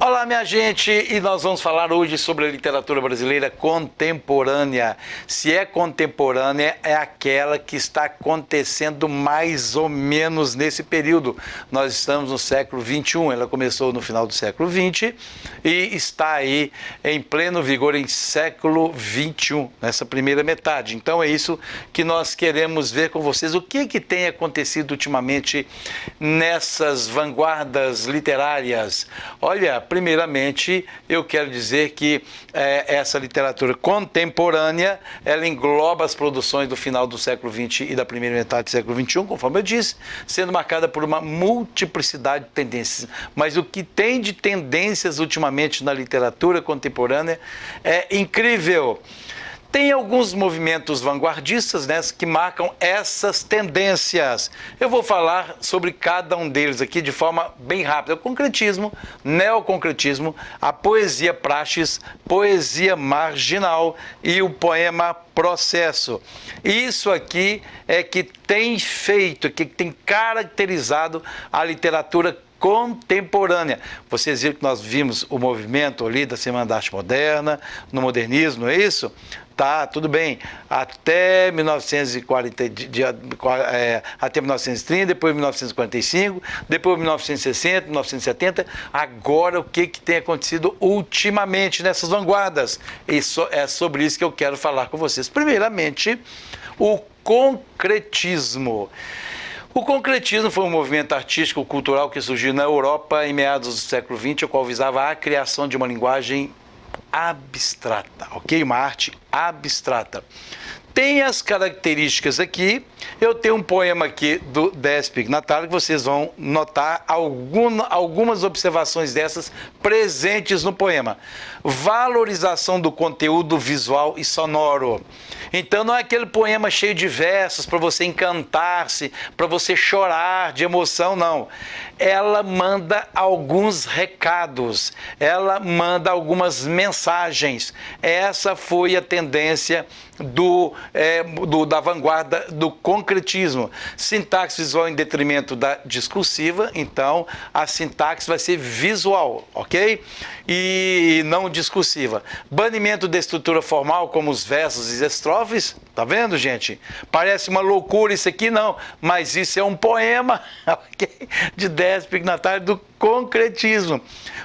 Olá, minha gente, e nós vamos falar hoje sobre a literatura brasileira contemporânea. Se é contemporânea, é aquela que está acontecendo mais ou menos nesse período. Nós estamos no século XXI, ela começou no final do século XX e está aí em pleno vigor em século XXI, nessa primeira metade. Então é isso que nós queremos ver com vocês. O que tem acontecido ultimamente nessas vanguardas literárias? Olha, primeiramente, eu quero dizer que essa literatura contemporânea, ela engloba as produções do final do século XX e da primeira metade do século XXI, conforme eu disse, sendo marcada por uma multiplicidade de tendências. Mas o que tem de tendências ultimamente na literatura contemporânea é incrível. Tem alguns movimentos vanguardistas, né, que marcam essas tendências. Eu vou falar sobre cada um deles aqui de forma bem rápida. O concretismo, neoconcretismo, a poesia praxis, poesia marginal e o poema processo. Isso aqui é que tem feito, que tem caracterizado a literatura contemporânea. Vocês viram que nós vimos o movimento ali da Semana da Arte Moderna, no modernismo, não é isso? Tá, tudo bem, até 1940, até 1930, depois 1945, depois 1960, 1970, agora o que tem acontecido ultimamente nessas vanguardas? Isso é sobre isso que eu quero falar com vocês. Primeiramente, o concretismo. O concretismo foi um movimento artístico-cultural que surgiu na Europa em meados do século XX, o qual visava a criação de uma linguagem abstrata, ok? Uma arte abstrata. Tem as características aqui. Eu tenho um poema aqui do Déspig Natália que vocês vão notar algumas observações dessas presentes no poema. Valorização do conteúdo visual e sonoro. Então não é aquele poema cheio de versos para você encantar-se, para você chorar de emoção, não. Ela manda alguns recados, ela manda algumas mensagens. Essa foi a tendência da vanguarda do concretismo. Sintaxe visual em detrimento da discursiva, então a sintaxe vai ser visual, ok? E não discursiva. Banimento da estrutura formal, como os versos e estrofes, tá vendo, gente? Parece uma loucura isso aqui, não, mas isso é um poema, ok? De Déspig Natália do concretismo.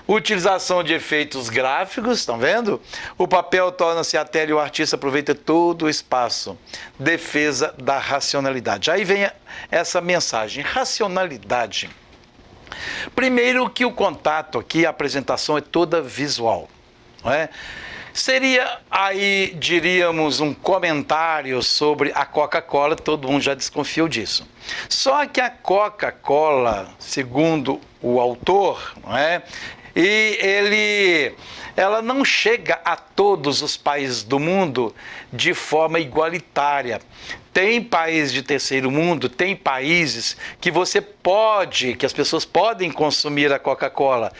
Utilização de efeitos gráficos, estão vendo? O papel torna-se a tela e o artista aproveita todo o espaço. Defesa da racionalidade. Aí vem essa mensagem, racionalidade. Primeiro que o contato aqui, a apresentação é toda visual, não é? Seria aí, diríamos, um comentário sobre a Coca-Cola, todo mundo já desconfiou disso. Só que a Coca-Cola, segundo o autor, não é? Ela não chega a todos os países do mundo de forma igualitária. Tem países de terceiro mundo, tem países que que as pessoas podem consumir a Coca-Cola.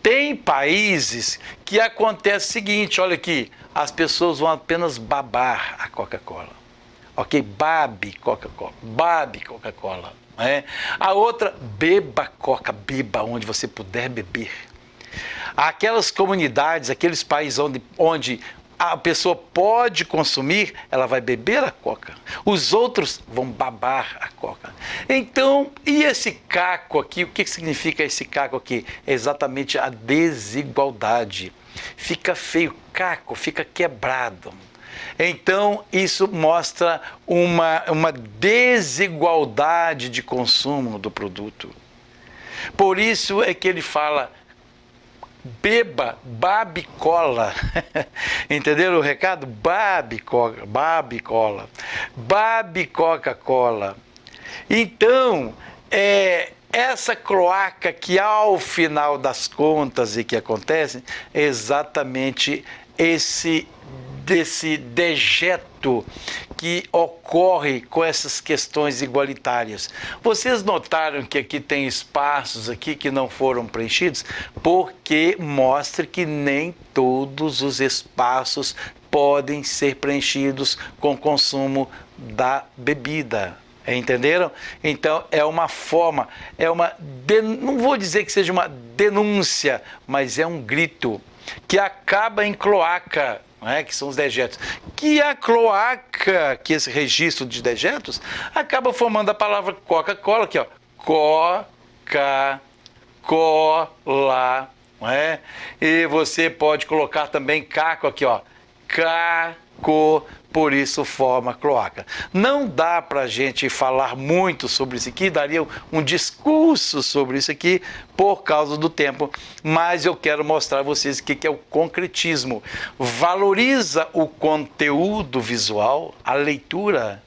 Tem países que acontece o seguinte, olha aqui, as pessoas vão apenas babar a Coca-Cola. Ok? Babe Coca-Cola. Né? A outra, beba Coca, beba onde você puder beber. Aquelas comunidades, aqueles países onde a pessoa pode consumir, ela vai beber a Coca. Os outros vão babar a Coca. Então, e esse caco aqui, o que significa esse caco aqui? É exatamente a desigualdade. Fica feio, caco, fica quebrado. Então, isso mostra uma desigualdade de consumo do produto. Por isso é que ele fala, babe cola. Entenderam o recado? Babe Coca-Cola. Então, essa cloaca que ao final das contas e que acontece, é exatamente desse dejeto que ocorre com essas questões igualitárias. Vocês notaram que aqui tem espaços aqui que não foram preenchidos? Porque mostra que nem todos os espaços podem ser preenchidos com o consumo da bebida. Entenderam? Então é uma forma, não vou dizer que seja uma denúncia, mas é um grito que acaba em cloaca, não é? Que são os dejetos. Que a cloaca, que esse registro de dejetos, acaba formando a palavra Coca-Cola, aqui ó, Coca-Cola, não é? E você pode colocar também caco aqui, ó, caco, por isso forma cloaca. Não dá para a gente falar muito sobre isso aqui, daria um discurso sobre isso aqui por causa do tempo, mas eu quero mostrar a vocês o que é o concretismo. Valoriza o conteúdo visual, a leitura,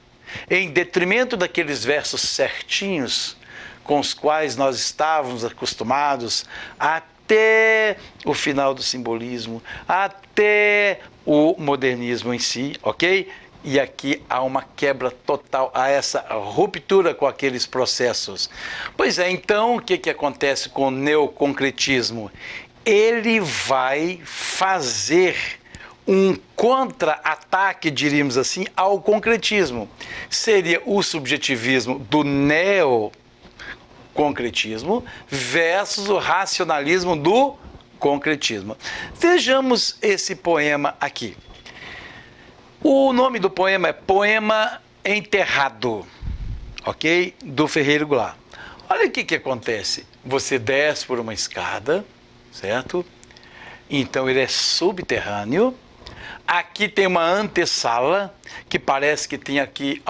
em detrimento daqueles versos certinhos com os quais nós estávamos acostumados até o final do simbolismo, até o modernismo em si, ok? E aqui há uma quebra total, há essa ruptura com aqueles processos. Pois é, então o que acontece com o neoconcretismo? Ele vai fazer um contra-ataque, diríamos assim, ao concretismo. Seria o subjetivismo do neoconcretismo versus o racionalismo do concretismo. Vejamos esse poema aqui. O nome do poema é Poema Enterrado, ok? Do Ferreira Goulart. Olha o que acontece. Você desce por uma escada, certo? Então ele é subterrâneo. Aqui tem uma antessala, que parece que tem aqui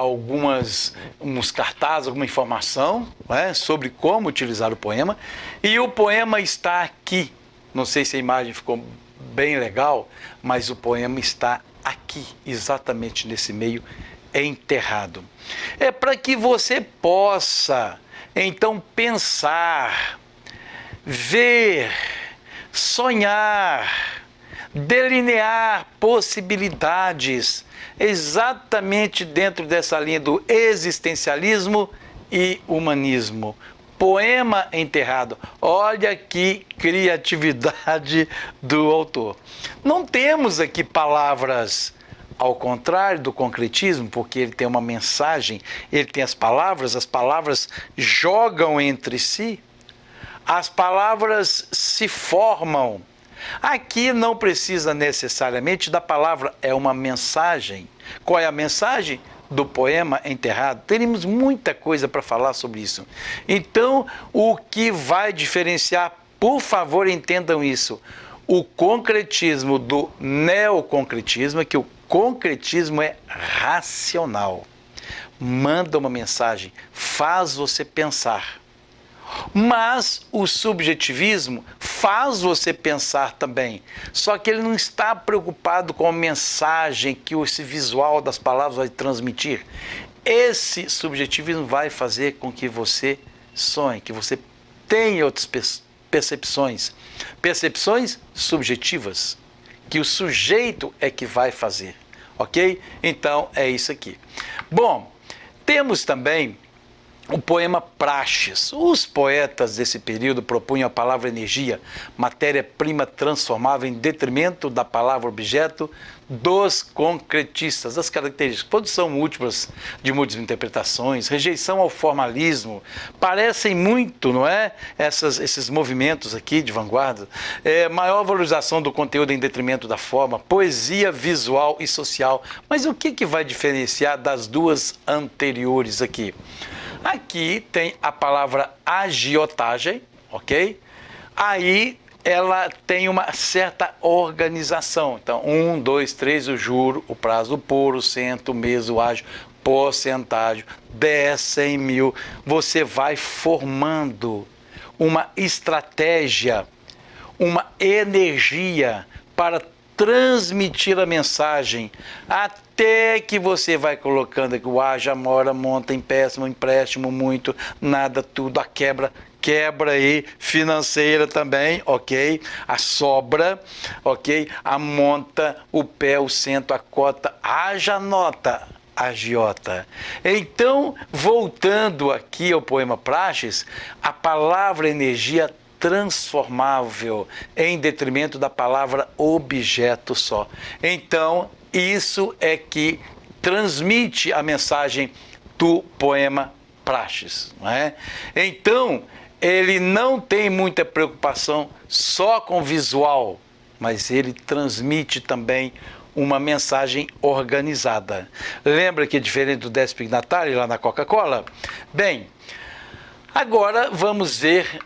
uns cartazes, alguma informação, né, sobre como utilizar o poema. E o poema está aqui. Não sei se a imagem ficou bem legal, mas o poema está aqui, exatamente nesse meio, enterrado. É para que você possa, então, pensar, ver, sonhar, delinear possibilidades, exatamente dentro dessa linha do existencialismo e humanismo. Poema enterrado. Olha que criatividade do autor. Não temos aqui palavras ao contrário do concretismo, porque ele tem uma mensagem, ele tem as palavras jogam entre si, as palavras se formam. Aqui não precisa necessariamente da palavra, é uma mensagem. Qual é a mensagem do poema enterrado? Teríamos muita coisa para falar sobre isso. Então, o que vai diferenciar, por favor, entendam isso, o concretismo do neoconcretismo é que o concretismo é racional. Manda uma mensagem, faz você pensar. Mas o subjetivismo faz você pensar também, só que ele não está preocupado com a mensagem que esse visual das palavras vai transmitir. Esse subjetivismo vai fazer com que você sonhe, que você tenha outras percepções subjetivas, que o sujeito é que vai fazer, ok? Então é isso aqui. Bom, temos também o poema Praxes. Os poetas desse período propunham a palavra energia, matéria-prima transformável em detrimento da palavra objeto dos concretistas. As características, produção múltiplas de múltiplas interpretações, rejeição ao formalismo, parecem muito, não é? Esses movimentos aqui de vanguarda, maior valorização do conteúdo em detrimento da forma, poesia visual e social. Mas o que vai diferenciar das duas anteriores aqui? Aqui tem a palavra agiotagem, ok? Aí ela tem uma certa organização. Então, 1, 2, 3, o juro, o prazo, o por, o cento, o mês, o ágio, porcentagem, 10, 100 mil. Você vai formando uma estratégia, uma energia para transmitir a mensagem, até que você vai colocando aqui o haja, mora, monta, empréstimo, muito, nada, tudo, a quebra aí, financeira também, ok? A sobra, ok? A monta, o pé, o cento, a cota, haja nota, agiota. Então, voltando aqui ao poema Praxes, a palavra energia transformável em detrimento da palavra objeto só. Então, isso é que transmite a mensagem do poema praxis, não é? Então, ele não tem muita preocupação só com o visual, mas ele transmite também uma mensagem organizada. Lembra que é diferente do Décimo Pignatari lá na Coca-Cola? Bem, agora vamos ver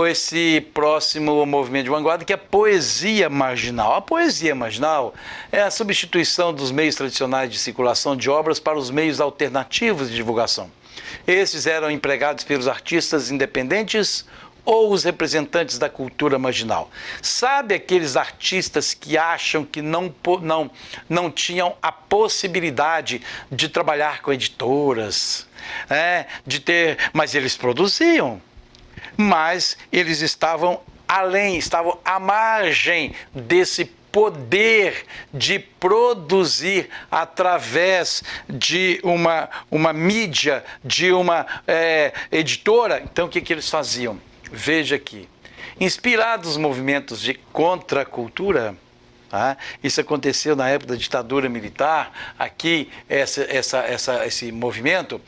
esse próximo movimento de vanguarda, que é a poesia marginal. A poesia marginal é a substituição dos meios tradicionais de circulação de obras para os meios alternativos de divulgação. Esses eram empregados pelos artistas independentes ou os representantes da cultura marginal. Sabe aqueles artistas que acham que não tinham a possibilidade de trabalhar com editoras, mas eles produziam, mas eles estavam estavam à margem desse poder de produzir através de uma mídia, de uma editora. Então, o que eles faziam? Veja aqui, inspirados nos movimentos de contracultura, isso aconteceu na época da ditadura militar, aqui esse movimento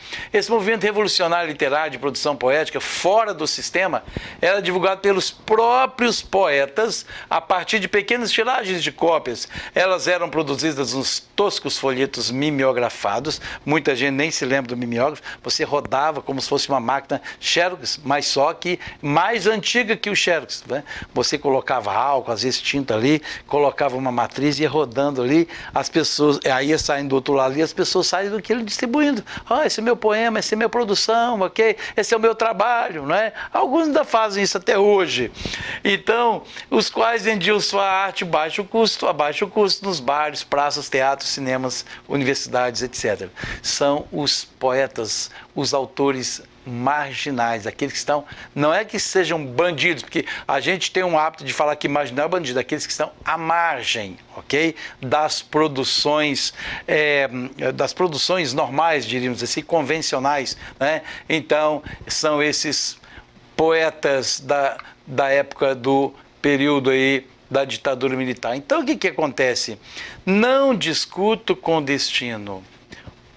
revolucionário literário de produção poética fora do sistema era divulgado pelos próprios poetas a partir de pequenas tiragens de cópias. Elas eram produzidas nos toscos folhetos mimeografados, muita gente nem se lembra do mimeógrafo, você rodava como se fosse uma máquina Xerox, mas só que mais antiga que o Xerox, né? Você colocava álcool, às vezes tinta ali, colocava uma matriz e ia rodando ali, as pessoas, aí ia saindo do outro lado ali, as pessoas saem daquilo distribuindo. Esse é meu poema, essa é minha produção, ok? Esse é o meu trabalho, não é? Alguns ainda fazem isso até hoje. Então, os quais vendiam sua arte a baixo custo nos bares, praças, teatros, cinemas, universidades, etc. São os poetas, os autores marginais, aqueles que estão, não é que sejam bandidos, porque a gente tem um hábito de falar que marginal é bandido, aqueles que estão à margem, ok? Das produções normais, diríamos assim, convencionais, né? Então, são esses poetas da época do período aí da ditadura militar. Então, o que acontece? Não discuto com o destino.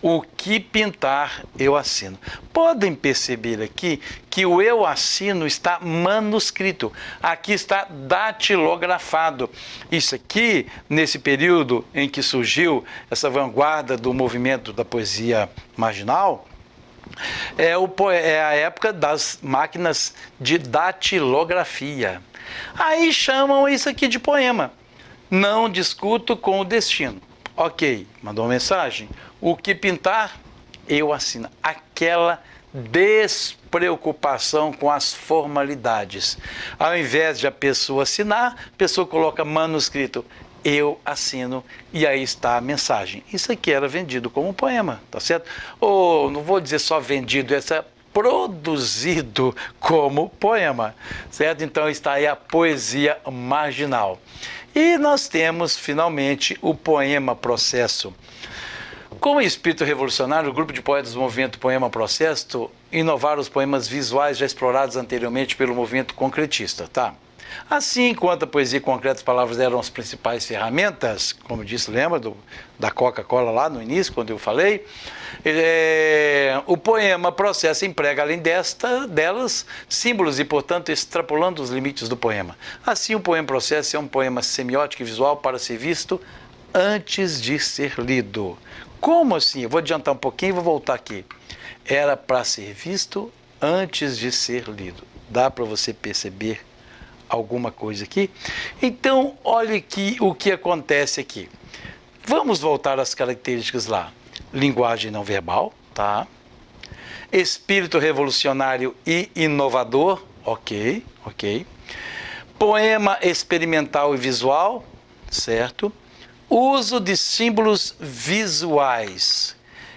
O que pintar, eu assino. Podem perceber aqui que o eu assino está manuscrito. Aqui está datilografado. Isso aqui, nesse período em que surgiu essa vanguarda do movimento da poesia marginal, é a época das máquinas de datilografia. Aí chamam isso aqui de poema. Não discuto com o destino. Ok, mandou uma mensagem. O que pintar, eu assino. Aquela despreocupação com as formalidades. Ao invés de a pessoa assinar, a pessoa coloca manuscrito. Eu assino, e aí está a mensagem. Isso aqui era vendido como poema, tá certo? Ou não vou dizer só vendido, essa produzido como poema, certo? Então está aí a poesia marginal. E nós temos, finalmente, o poema processo. Como espírito revolucionário, o grupo de poetas do movimento Poema Processo inovaram os poemas visuais já explorados anteriormente pelo movimento concretista, tá? Assim, enquanto a poesia concreta, as palavras eram as principais ferramentas, como disse, lembra da Coca-Cola lá no início, quando eu falei, o poema processo emprega, além delas, símbolos e, portanto, extrapolando os limites do poema. Assim, o poema processo é um poema semiótico e visual para ser visto antes de ser lido. Como assim? Eu vou adiantar um pouquinho e vou voltar aqui. Era para ser visto antes de ser lido. Dá para você perceber alguma coisa aqui? Então, olha aqui o que acontece aqui. Vamos voltar às características lá. Linguagem não verbal, tá? Espírito revolucionário e inovador, ok. Poema experimental e visual, certo? Uso de símbolos visuais.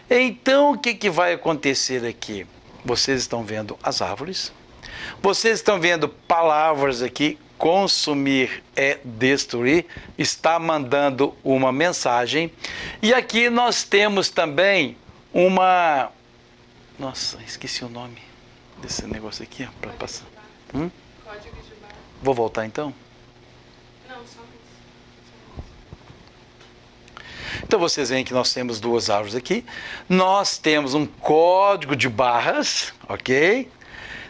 Então, o que vai acontecer aqui? Vocês estão vendo as árvores. Vocês estão vendo palavras aqui, consumir é destruir, está mandando uma mensagem. E aqui nós temos também uma... Nossa, esqueci o nome desse negócio aqui, para passar. Código de barra. Vou voltar então? Não, só isso. Então vocês veem que nós temos duas árvores aqui. Nós temos um código de barras, ok?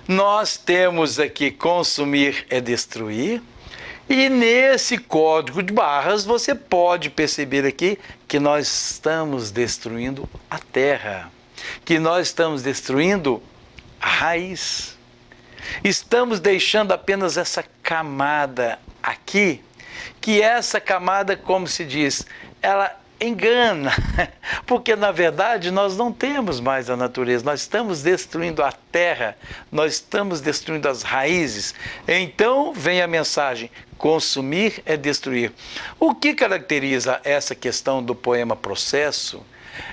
Nós temos aqui consumir é destruir. E nesse código de barras você pode perceber aqui que nós estamos destruindo a terra, que nós estamos destruindo a raiz. Estamos deixando apenas essa camada aqui, que essa camada, como se diz, ela engana, porque na verdade nós não temos mais a natureza, nós estamos destruindo a terra, nós estamos destruindo as raízes. Então vem a mensagem: consumir é destruir. O que caracteriza essa questão do poema Processo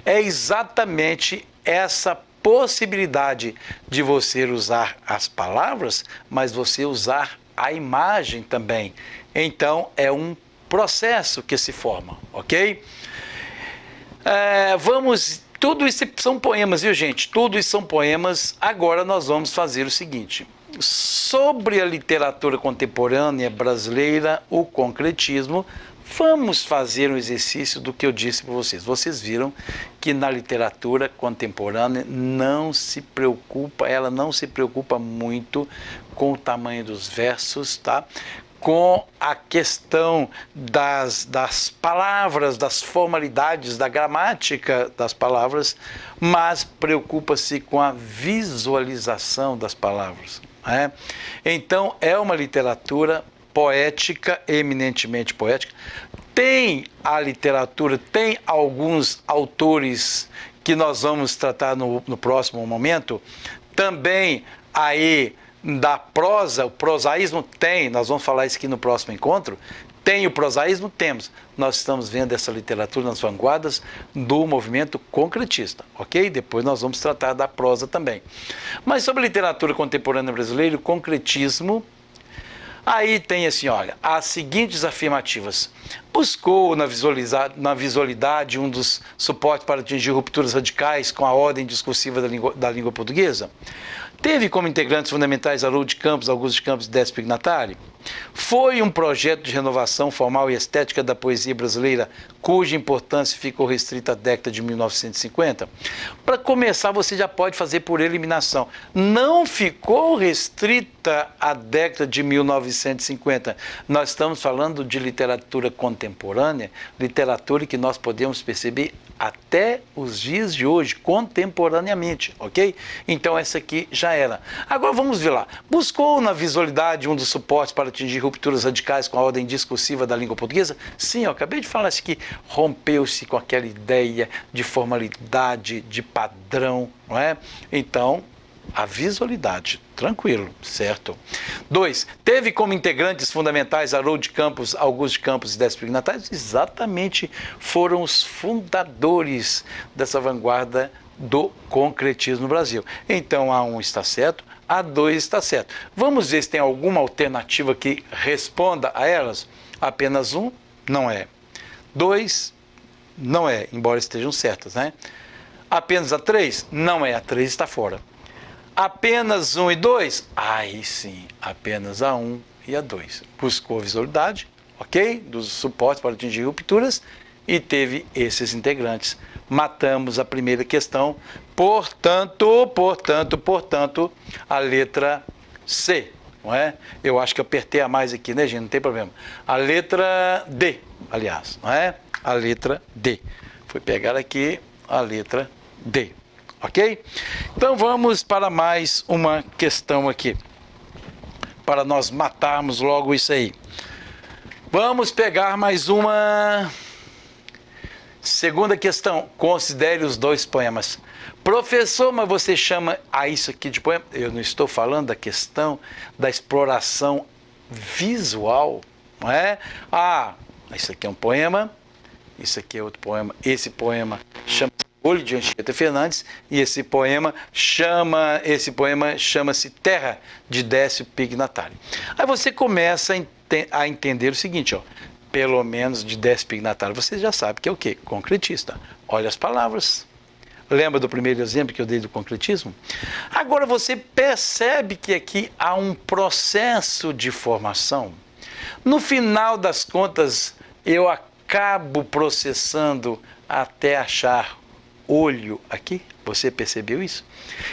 é exatamente essa possibilidade de você usar as palavras, mas você usar a imagem também. Então é um processo que se forma, ok? Tudo isso são poemas, viu, gente? Tudo isso são poemas. Agora nós vamos fazer o seguinte: sobre a literatura contemporânea brasileira, o concretismo, vamos fazer um exercício do que eu disse para vocês. Vocês viram que na literatura contemporânea ela não se preocupa muito com o tamanho dos versos, tá? Com a questão das palavras, das formalidades, da gramática das palavras, mas preocupa-se com a visualização das palavras, né? Então, é uma literatura poética, eminentemente poética. Tem a literatura, tem alguns autores que nós vamos tratar no próximo momento, também aí da prosa, o prosaísmo tem, nós vamos falar isso aqui no próximo encontro. Tem o prosaísmo? Temos. Nós estamos vendo essa literatura nas vanguardas do movimento concretista, ok? Depois nós vamos tratar da prosa também. Mas sobre a literatura contemporânea brasileira, o concretismo, aí tem assim, olha, as seguintes afirmativas. Buscou na visualidade um dos suportes para atingir rupturas radicais com a ordem discursiva da língua portuguesa. Teve como integrantes fundamentais Haroldo de Campos, Augusto de Campos e Décio Pignatari. Foi um projeto de renovação formal e estética da poesia brasileira, cuja importância ficou restrita à década de 1950. Para começar, você já pode fazer por eliminação. Não ficou restrita à década de 1950. Nós estamos falando de literatura contemporânea, literatura que nós podemos perceber até os dias de hoje, contemporaneamente, ok? Então essa aqui já era. Agora vamos ver lá. Buscou na visualidade um dos suportes para atingir rupturas radicais com a ordem discursiva da língua portuguesa? Sim, eu acabei de falar isso aqui. Rompeu-se com aquela ideia de formalidade, de padrão, não é? Então, a visualidade, tranquilo, certo? 2. Teve como integrantes fundamentais Haroldo de Campos, Augusto de Campos e Décio Pignatari? Exatamente, foram os fundadores dessa vanguarda do concretismo no Brasil. Então, A1 está certo, A2 está certo. Vamos ver se tem alguma alternativa que responda a elas. Apenas 1 não é. 2 não é, embora estejam certas, né? Apenas A3 não é, A3 está fora. Apenas 1 e 2? Aí sim, apenas A1 e A2. Buscou a visualidade, ok? Dos suportes para atingir rupturas e teve esses integrantes. Matamos a primeira questão, portanto, a letra C, não é? Eu acho que eu apertei a mais aqui, né, gente? Não tem problema. A letra D, aliás, não é? A letra D. Fui pegar aqui a letra D. Ok? Então vamos para mais uma questão aqui, para nós matarmos logo isso aí. Vamos pegar mais uma segunda questão. Considere os dois poemas. Professor, mas você chama a isso aqui de poema? Eu não estou falando da questão da exploração visual, não é? Ah, isso aqui é um poema, isso aqui é outro poema, esse poema chama Olho de Anchieta Fernandes, e esse poema chama-se Terra, de Décio Pignatari. Aí você começa a entender o seguinte, ó, pelo menos de Décio Pignatari, você já sabe que é o quê? Concretista. Olha as palavras. Lembra do primeiro exemplo que eu dei do concretismo? Agora você percebe que aqui há um processo de formação. No final das contas, eu acredito cabo processando até achar olho aqui. Você percebeu isso?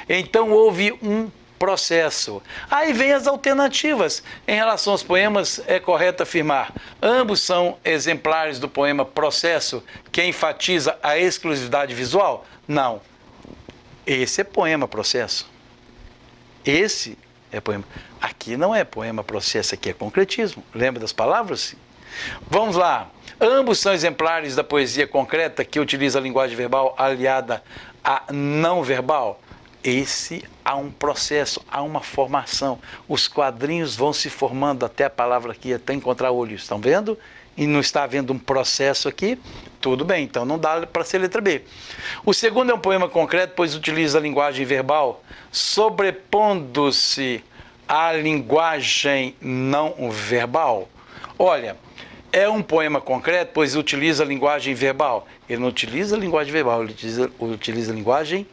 Então houve um processo. Aí vem as alternativas. Em relação aos poemas, é correto afirmar: ambos são exemplares do poema Processo, que enfatiza a exclusividade visual? Não. Esse é poema Processo. Esse é poema. Aqui não é poema Processo, aqui é concretismo. Lembra das palavras? Vamos lá. Ambos são exemplares da poesia concreta, que utiliza a linguagem verbal aliada à não verbal. Esse há um processo, há uma formação. Os quadrinhos vão se formando até a palavra aqui, até encontrar olho. Estão vendo? E não está havendo um processo aqui? Tudo bem, então não dá para ser letra B. O segundo é um poema concreto, pois utiliza a linguagem verbal, sobrepondo-se à linguagem não verbal. Olha, é um poema concreto, pois utiliza a linguagem verbal. Ele não utiliza a linguagem verbal, ele utiliza a linguagem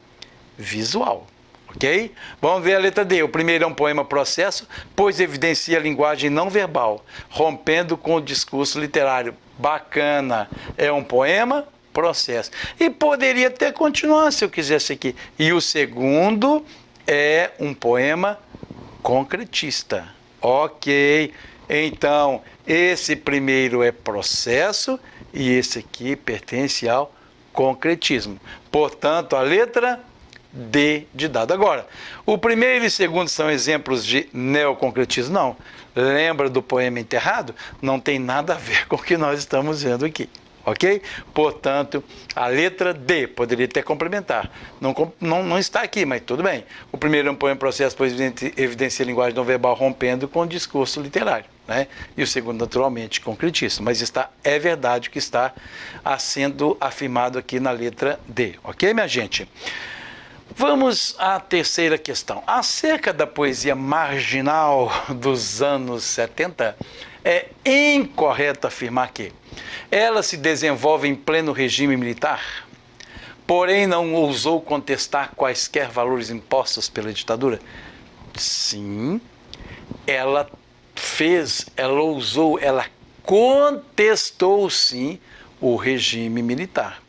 visual, ok? Vamos ver a letra D. O primeiro é um poema processo, pois evidencia a linguagem não verbal, rompendo com o discurso literário. Bacana. É um poema processo. E poderia até continuar se eu quisesse aqui. E o segundo é um poema concretista. Ok. Então, esse primeiro é processo e esse aqui pertence ao concretismo. Portanto, a letra D de dado. Agora, o primeiro e o segundo são exemplos de neoconcretismo? Não. Lembra do poema Enterrado? Não tem nada a ver com o que nós estamos vendo aqui. Ok? Portanto, a letra D poderia até complementar. Não está aqui, mas tudo bem. O primeiro é um poema processo, pois evidencia a linguagem não verbal rompendo com o discurso literário, né? E o segundo, naturalmente, concretista. Mas é verdade o que está sendo afirmado aqui na letra D. Ok, minha gente? Vamos à terceira questão. Acerca da poesia marginal dos anos 70, é incorreto afirmar que ela se desenvolve em pleno regime militar, porém não ousou contestar quaisquer valores impostos pela ditadura? Sim, ela ousou, ela contestou sim o regime militar.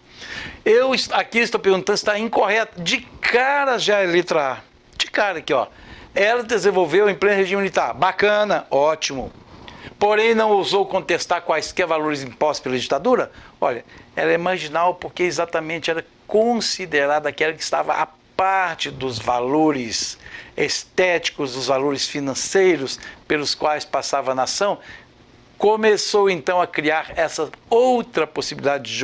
Eu aqui estou perguntando se está incorreto. De cara já é letra A. De cara aqui, ó. Ela desenvolveu em pleno regime militar. Bacana, ótimo. Porém, não ousou contestar quaisquer valores impostos pela ditadura? Olha, ela é marginal porque exatamente era considerada aquela que estava à parte dos valores estéticos, dos valores financeiros pelos quais passava a nação. Começou então a criar essa outra possibilidade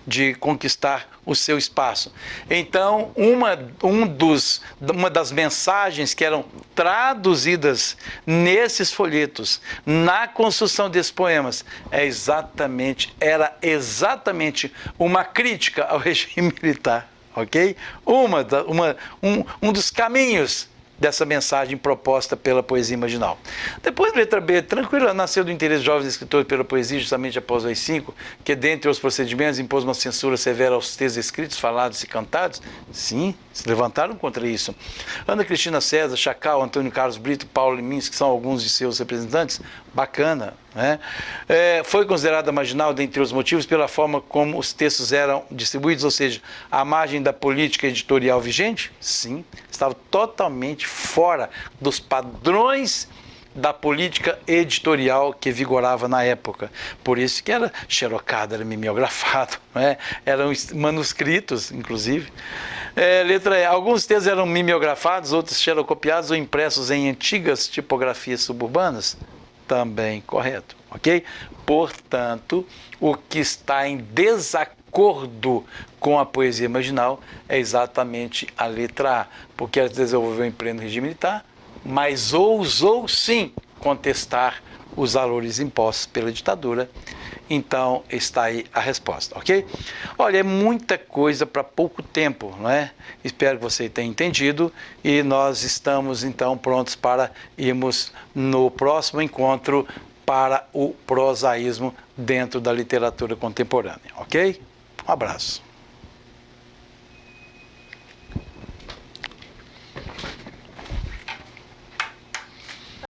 de conquistar o seu espaço. Então, uma das mensagens que eram traduzidas nesses folhetos, na construção desses poemas, era exatamente uma crítica ao regime militar, ok? Um dos caminhos dessa mensagem proposta pela poesia marginal. Depois, letra B, tranquila, nasceu do interesse de jovens escritores pela poesia justamente após o AI-5, que dentre os procedimentos impôs uma censura severa aos textos escritos, falados e cantados? Sim, se levantaram contra isso. Ana Cristina César, Chacal, Antônio Carlos Brito, Paulo Limins, que são alguns de seus representantes, bacana, né? Foi considerada marginal, dentre os motivos, pela forma como os textos eram distribuídos, ou seja, à margem da política editorial vigente? Sim, estava totalmente fora dos padrões da política editorial que vigorava na época. Por isso que era xerocado, era mimeografado, né? Eram manuscritos, inclusive. Letra E. Alguns textos eram mimeografados, outros xerocopiados ou impressos em antigas tipografias suburbanas? Também correto, ok? Portanto, o que está em desacordo com a poesia marginal é exatamente a letra A, porque ela se desenvolveu em pleno regime militar, mas ousou sim contestar os valores impostos pela ditadura. Então está aí a resposta, ok? Olha, é muita coisa para pouco tempo, não é? Espero que você tenha entendido e nós estamos então prontos para irmos no próximo encontro para o prosaísmo dentro da literatura contemporânea, ok? Um abraço.